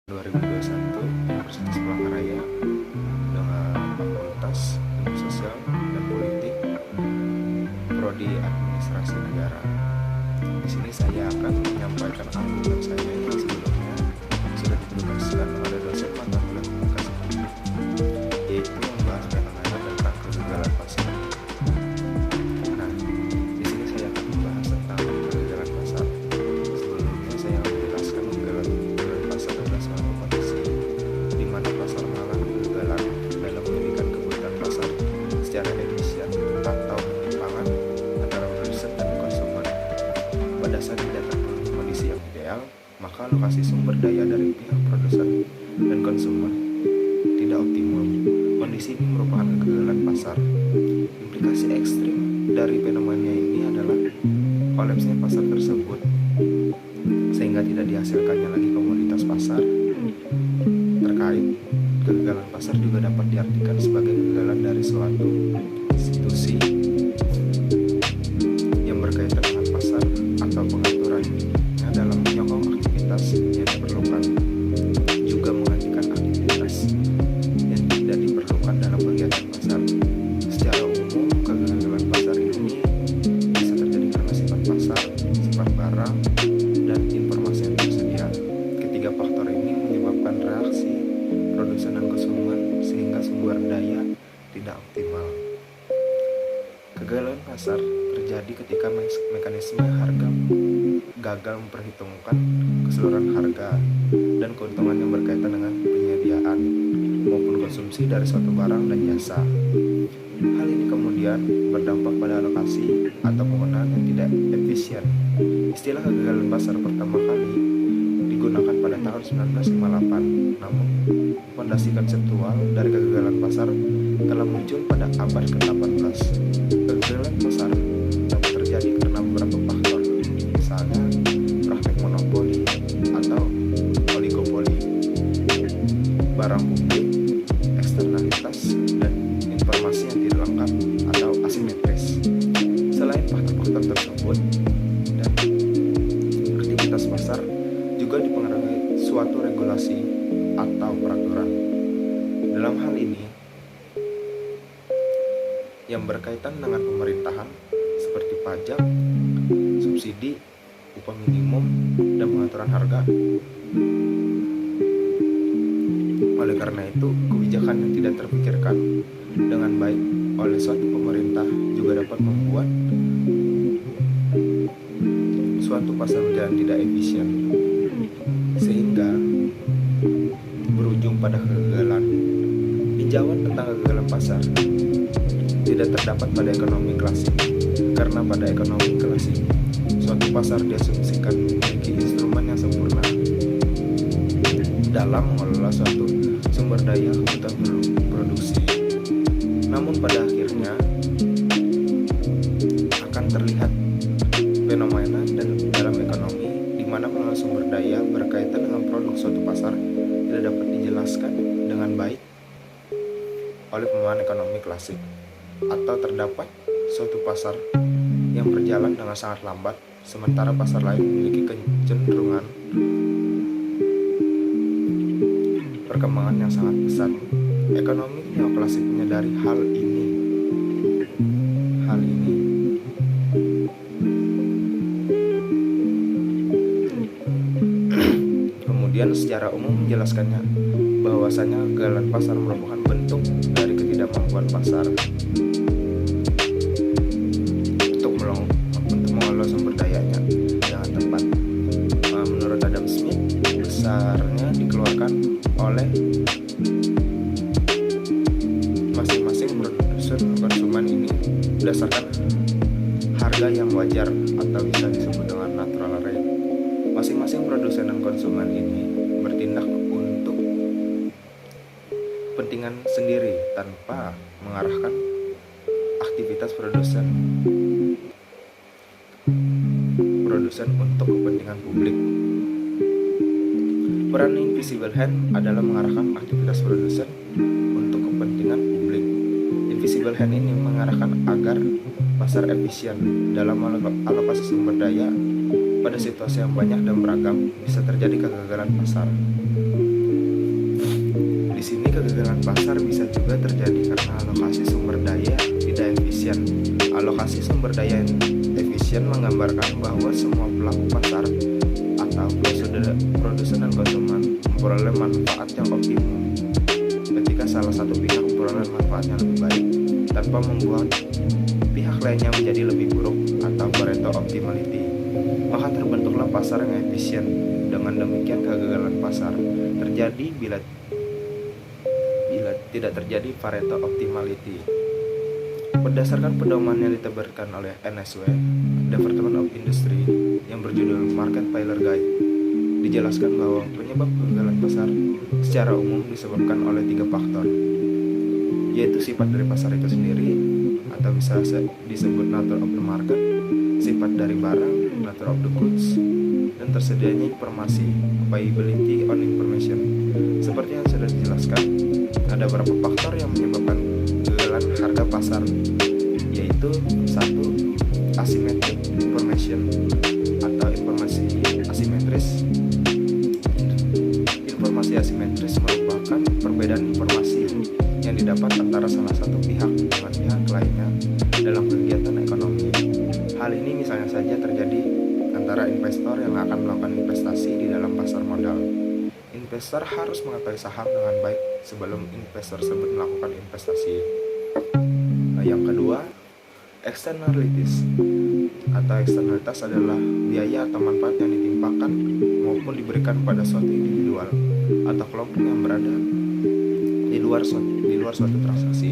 2021 Universitas Pelangkaraya dengan Fakultas Ilmu Sosial dan Politik, Prodi Administrasi Negara. Di sini saya akan menyampaikan argumen saya yang sebelumnya sudah dipublikasikan oleh dosen mata kuliah komunikasi publik, yaitu membahas fenomena tentang kegagalan pasar. Nah, di sini saya akan membahas tentang kegagalan pasar. Sebelumnya saya menjelaskan kegagalan pasar adalah suatu kondisi di mana pasar mengalami kegagalan dalam menyediakan kebutuhan pasar secara efisien atau penyimpangan antara produsen dan konsumen. Pada saat tidak terpenuhi kondisi yang ideal, maka alokasi sumber daya dari pihak produsen dan konsumen tidak optimal. Kondisi ini merupakan kegagalan pasar. Implikasi ekstrim dari fenomena ini adalah kolapsnya pasar tersebut, sehingga tidak dihasilkannya lagi komoditas pasar. Terkait kegagalan pasar juga dapat diartikan sebagai kegagalan dari suatu institusi yang berkaitan dengan pasar atau pengaturannya dalam menyokong aktivitas yang diperlukan, juga menghentikan aktivitas yang tidak diperlukan dalam kegiatan pasar. Secara umum, kegagalan pasar ini bisa terjadi karena sifat pasar, sifat barang, dan informasi yang tersedia. Ketiga faktor ini menyebabkan reaksi produsen dan konsumen sehingga sumber daya tidak optimal. Kegagalan pasar terjadi ketika mekanisme harga gagal memperhitungkan keseluruhan harga dan keuntungan yang berkaitan dengan penyediaan maupun konsumsi dari suatu barang dan jasa. Hal ini kemudian berdampak pada alokasi atau penggunaan yang tidak efisien. Istilah kegagalan pasar pertama kali digunakan pada tahun 1958, namun fondasi konseptual dari kegagalan pasar telah muncul pada abad ke-18. Kegagalan pasar dapat terjadi karena beberapa faktor, misalnya praktek monopoli atau oligopoli, barang publik, eksternalitas, dan informasi yang tidak lengkap atau asimetris. Selain faktor-faktor tersebut, dan aktivitas pasar juga dipengaruhi suatu regulasi atau peraturan. Dalam hal ini, yang berkaitan dengan pemerintahan seperti pajak, subsidi, upah minimum, dan pengaturan harga. Oleh karena itu, kebijakan yang tidak terpikirkan dengan baik oleh suatu pemerintah juga dapat membuat suatu pasar berjalan tidak efisien, sehingga berujung pada kegagalan. Tinjauan tentang kegagalan pasar tidak terdapat pada ekonomi klasik, karena pada ekonomi klasik suatu pasar diasumsikan memiliki instrumen yang sempurna dalam mengelola suatu sumber daya kebutuhan produksi. Namun pada akhirnya akan terlihat fenomena dan dalam ekonomi di mana pengelola sumber daya berkaitan dengan produk suatu pasar tidak dapat dijelaskan dengan baik oleh pemahaman ekonomi klasik, atau terdapat suatu pasar yang berjalan dengan sangat lambat sementara pasar lain memiliki kecenderungan perkembangan yang sangat pesat. Ekonomi neoklasik menyadari hal ini. Kemudian secara umum menjelaskannya bahwasanya kegagalan pasar merupakan bentuk dari ketidakmampuan pasar untuk mengelola sumber dayanya dengan tepat. Menurut Adam Smith, besarnya dikeluarkan oleh masing-masing produsen konsumen ini berdasarkan harga yang wajar atau bisa disebut dengan natural rate. Masing-masing produsen dan konsumen ini bertindak untuk kepentingan sendiri tanpa mengarahkan aktivitas produsen untuk kepentingan publik. Peran invisible hand adalah mengarahkan aktivitas produsen untuk kepentingan publik. Invisible hand ini mengarahkan agar pasar efisien dalam alokasi sumber daya. Pada situasi yang banyak dan beragam bisa terjadi kegagalan pasar. terjadi karena alokasi sumber daya tidak efisien. Alokasi sumber daya yang efisien menggambarkan bahwa semua pelaku pasar atau produsen dan konsumen memperoleh manfaat yang optimum. Ketika salah satu pihak memperoleh manfaat yang lebih baik tanpa membuat pihak lainnya menjadi lebih buruk atau Pareto optimality, maka terbentuklah pasar yang efisien. Dengan demikian kegagalan pasar terjadi bila tidak terjadi Pareto optimality. Berdasarkan pedoman yang diterbitkan oleh NSW, Department of Industry, yang berjudul Market Failure Guide, dijelaskan bahwa penyebab kegagalan pasar secara umum disebabkan oleh 3 faktor, yaitu sifat dari pasar itu sendiri atau bisa disebut nature of the market, sifat dari barang, nature of the goods, dan tersedianya informasi, availability on information. Seperti yang sudah dijelaskan, ada beberapa faktor yang menyebabkan kegagalan harga pasar, yaitu 1. Asymmetric information atau informasi asimetris. Informasi asimetris merupakan perbedaan informasi yang didapat antara salah satu pihak dengan pihak lainnya dalam kegiatan ekonomi. Hal ini misalnya saja terjadi antara investor yang akan melakukan investasi di dalam pasar modal. Investor harus mengetahui saham dengan baik sebelum investor tersebut melakukan investasi. Yang kedua, externalities atau eksternalitas adalah biaya atau manfaat yang ditimpakan maupun diberikan pada suatu individual atau kelompok yang berada di luar suatu transaksi.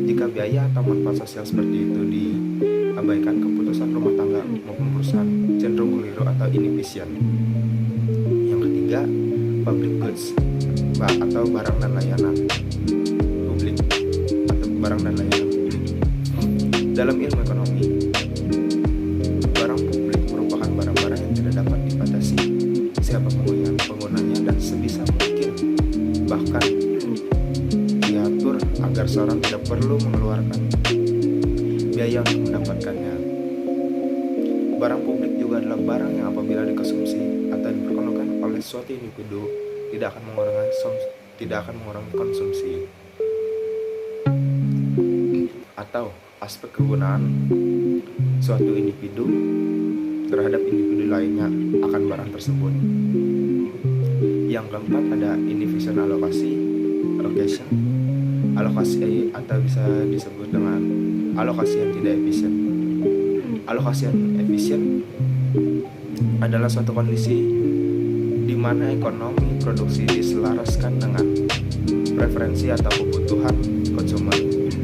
Jika biaya atau manfaat sosial seperti itu diabaikan, keputusan rumah tangga maupun perusahaan cenderung keliru atau inefisien. Yang ketiga, public goods atau barang dan layanan publik atau barang dan layanan publik. Dalam ilmu ekonomi, barang publik merupakan barang-barang yang tidak dapat dibatasi siapa penggunanya dan sebisa mungkin bahkan diatur agar seorang tidak perlu mengeluarkan biaya untuk mendapatkannya. Barang publik juga adalah barang yang apabila dikonsumsi atau dipergunakan oleh suatu individu tidak akan mengurangi konsumsi. Atau aspek kegunaan suatu individu terhadap individu lainnya akan barang tersebut. Yang keempat ada inefficient allocation. Alokasi atau bisa disebut dengan alokasi yang tidak efisien. Alokasi yang efisien adalah suatu kondisi di mana ekonomi produksi diselaraskan dengan preferensi atau kebutuhan konsumen.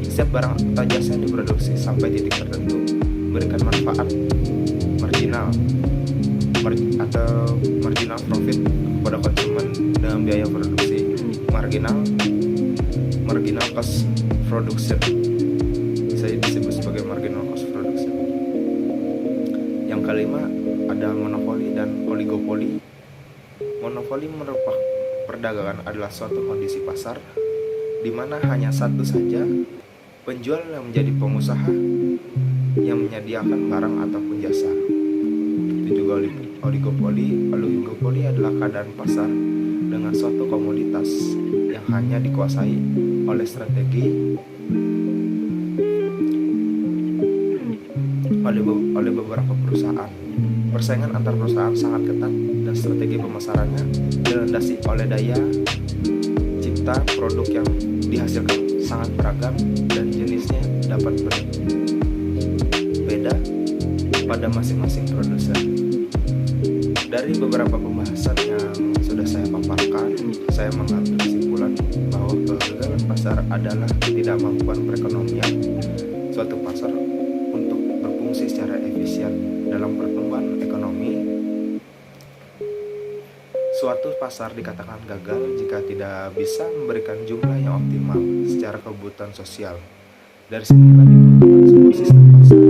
Setiap barang atau jasa yang diproduksi sampai titik tertentu memberikan manfaat marginal atau marginal profit kepada konsumen dengan biaya produksi. Marginal cost production bisa disebut sebagai marginal cost production. Yang kelima ada monopoli dan oligopoli. Monopoli merupakan perdagangan adalah suatu kondisi pasar di mana hanya satu saja penjual yang menjadi pengusaha yang menyediakan barang ataupun jasa. Itu juga oligopoli. Oligopoli adalah keadaan pasar dengan suatu komoditas yang hanya dikuasai oleh oleh beberapa perusahaan. Persaingan antar perusahaan sangat ketat dan strategi pemasarannya dilandasi oleh daya cipta produk yang dihasilkan sangat beragam dan jenisnya dapat berbeda pada masing-masing produsen. Dari beberapa pembahasan yang sudah saya paparkan, saya mengambil kesimpulan bahwa kegagalan pasar adalah ketidakmampuan perekonomian suatu pasar untuk berfungsi secara efisien dalam pertumbuhan ekonomi. Suatu pasar dikatakan gagal jika tidak bisa memberikan jumlah yang optimal secara kebutuhan sosial. Dari sinilah dibutuhkan sebuah sistem pasar.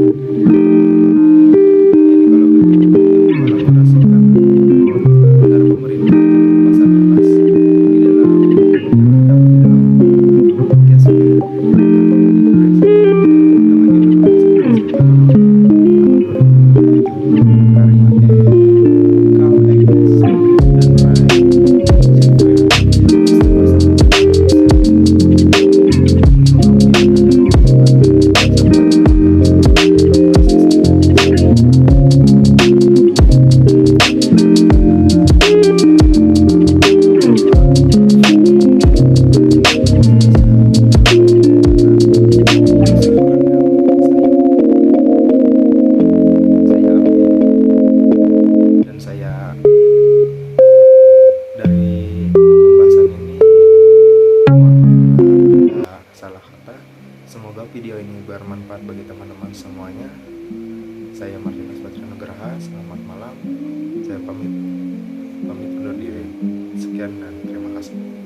bermanfaat bagi teman-teman semuanya. Saya Martinus Batria Nugraha, selamat malam. Saya pamit undur diri. Sekian dan terima kasih.